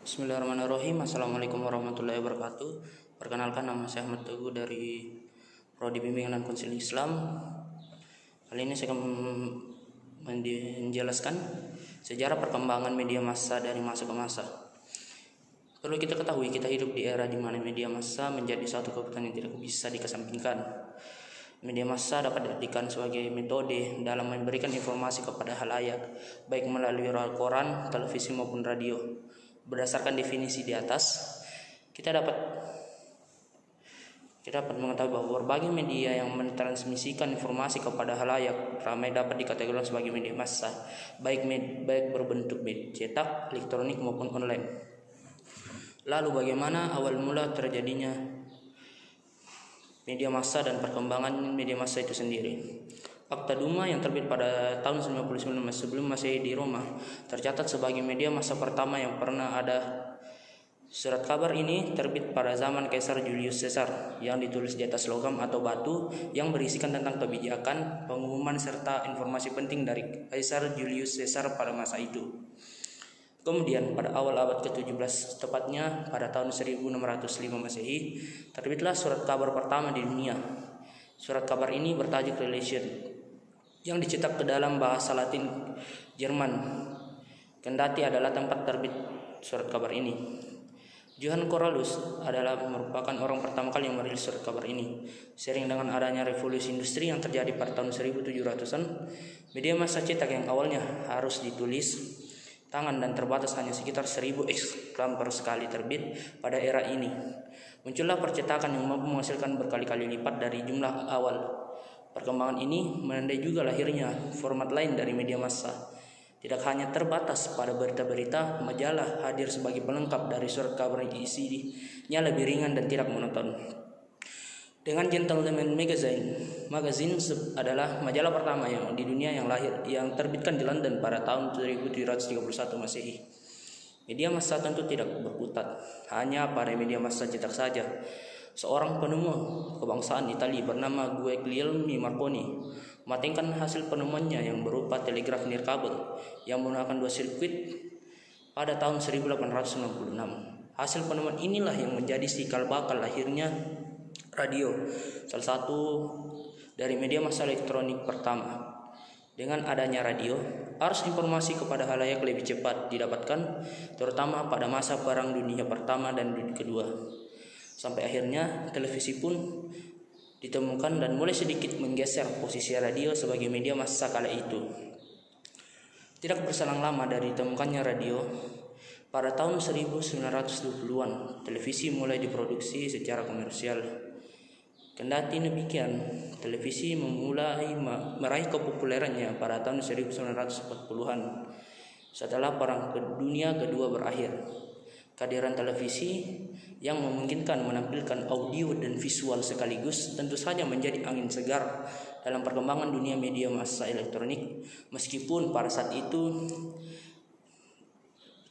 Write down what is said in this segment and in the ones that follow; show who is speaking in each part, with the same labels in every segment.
Speaker 1: Bismillahirrahmanirrahim. Assalamualaikum warahmatullahi wabarakatuh. Perkenalkan, nama saya Ahmad Teguh dari Prodi Bimbingan dan Konseling Islam. Kali ini saya akan menjelaskan sejarah perkembangan media massa dari masa ke masa. Perlu kita ketahui, kita hidup di era di mana media massa menjadi suatu kebutuhan yang tidak bisa dikesampingkan. Media massa dapat diartikan sebagai metode dalam memberikan informasi kepada halayak, baik melalui koran, televisi maupun radio. Berdasarkan definisi di atas, kita dapat mengetahui bahwa berbagai media yang mentransmisikan informasi kepada halayak ramai dapat dikategorikan sebagai media massa, baik berbentuk cetak, elektronik maupun online. Lalu bagaimana awal mula terjadinya media massa dan perkembangan media massa itu sendiri? Fakta Duma yang terbit pada tahun 99 sebelum Masehi di Roma tercatat sebagai media massa pertama yang pernah ada. Surat kabar ini terbit pada zaman Kaisar Julius Caesar yang ditulis di atas logam atau batu yang berisikan tentang kebijakan, pengumuman serta informasi penting dari Kaisar Julius Caesar pada masa itu. Kemudian pada awal abad ke-17, tepatnya pada tahun 1605 Masehi, terbitlah surat kabar pertama di dunia. Surat kabar ini bertajuk Relation, yang dicetak ke dalam bahasa Latin Jerman. Kendati adalah tempat terbit surat kabar ini. Johann Cornelius adalah merupakan orang pertama kali yang merilis surat kabar ini. Seiring dengan adanya revolusi industri yang terjadi pada tahun 1700-an, media massa cetak yang awalnya harus ditulis tangan dan terbatas hanya sekitar 1000 ekspemplar per sekali terbit pada era ini. Muncullah percetakan yang mampu menghasilkan berkali-kali lipat dari jumlah awal. Perkembangan ini menandai juga lahirnya format lain dari media massa. Tidak hanya terbatas pada berita-berita, majalah hadir sebagai pelengkap dari surat kabar yang isinya lebih ringan dan tidak monoton. Dengan Gentleman Magazine adalah majalah pertama yang di dunia yang terbitkan di London pada tahun 1731 Masehi. Media massa tentu tidak berkutat hanya pada media massa cetak saja. Seorang penemu kebangsaan Italia bernama Guglielmo Marconi mematentkan hasil penemuannya yang berupa telegraf nirkabel yang menggunakan 2 sirkuit pada tahun 1866. Hasil penemuan inilah yang menjadi cikal bakal lahirnya radio, salah satu dari media massa elektronik pertama. Dengan adanya radio, arus informasi kepada halayak lebih cepat didapatkan, terutama pada masa Perang Dunia Pertama dan Kedua. Sampai akhirnya televisi pun ditemukan dan mulai sedikit menggeser posisi radio sebagai media massa kala itu. Tidak berselang lama dari ditemukannya radio, pada tahun 1920-an televisi mulai diproduksi secara komersial. Kendati demikian, televisi memulai meraih kepopulerannya pada tahun 1940-an setelah Perang Dunia Kedua berakhir. Kehadiran televisi yang memungkinkan menampilkan audio dan visual sekaligus tentu saja menjadi angin segar dalam perkembangan dunia media massa elektronik, meskipun pada saat itu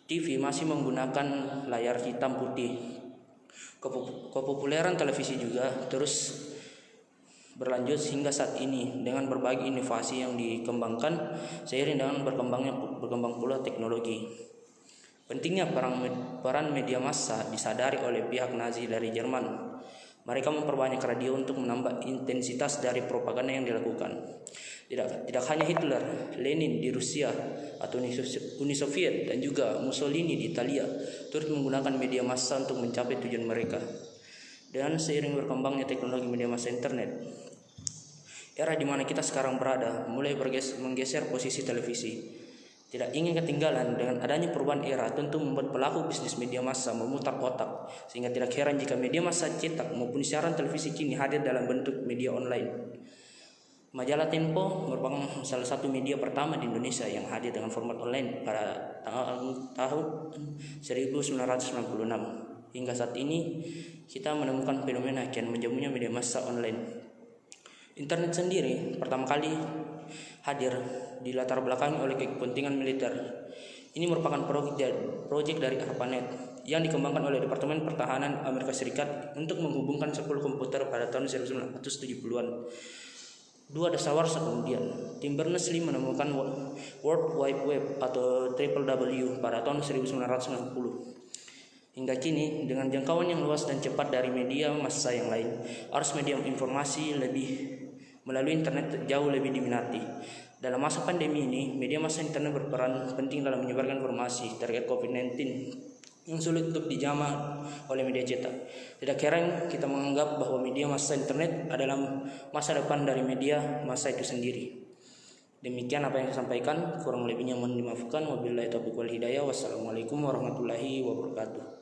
Speaker 1: TV masih menggunakan layar hitam putih. Kepopuleran televisi juga terus berlanjut hingga saat ini dengan berbagai inovasi yang dikembangkan seiring dengan berkembang pula teknologi. Pentingnya peran media massa disadari oleh pihak Nazi dari Jerman. Mereka memperbanyak radio untuk menambah intensitas dari propaganda yang dilakukan. Tidak hanya Hitler, Lenin di Rusia atau Uni Soviet dan juga Mussolini di Italia turut menggunakan media massa untuk mencapai tujuan mereka. Dengan seiring berkembangnya teknologi media massa internet, era di mana kita sekarang berada mulai menggeser posisi televisi. Tidak ingin ketinggalan dengan adanya perubahan era tentu membuat pelaku bisnis media massa memutar otak, sehingga tidak heran jika media massa cetak maupun siaran televisi kini hadir dalam bentuk media online. Majalah Tempo merupakan salah satu media pertama di Indonesia yang hadir dengan format online pada tahun 1996. Hingga saat ini kita menemukan fenomena kian menjamunya media massa online. Internet sendiri pertama kali hadir di latar belakangi oleh kepentingan militer. Ini merupakan proyek dari ARPANET yang dikembangkan oleh Departemen Pertahanan Amerika Serikat untuk menghubungkan 10 komputer pada tahun 1970-an. 2 dasawarsa kemudian, Tim Berners-Lee menemukan World Wide Web atau WWW pada tahun 1990. Hingga kini, dengan jangkauan yang luas dan cepat dari media massa yang lain, arus media informasi melalui internet jauh lebih diminati. Dalam masa pandemi ini, media massa internet berperan penting dalam menyebarkan informasi terkait COVID-19 yang sulit untuk dijama oleh media cetak. Tidak heran kita menganggap bahwa media massa internet adalah masa depan dari media massa itu sendiri. Demikian apa yang saya sampaikan, kurang lebihnya mohon dimaafkan. Wabillahi taufiq wal hidayah. Wassalamualaikum warahmatullahi wabarakatuh.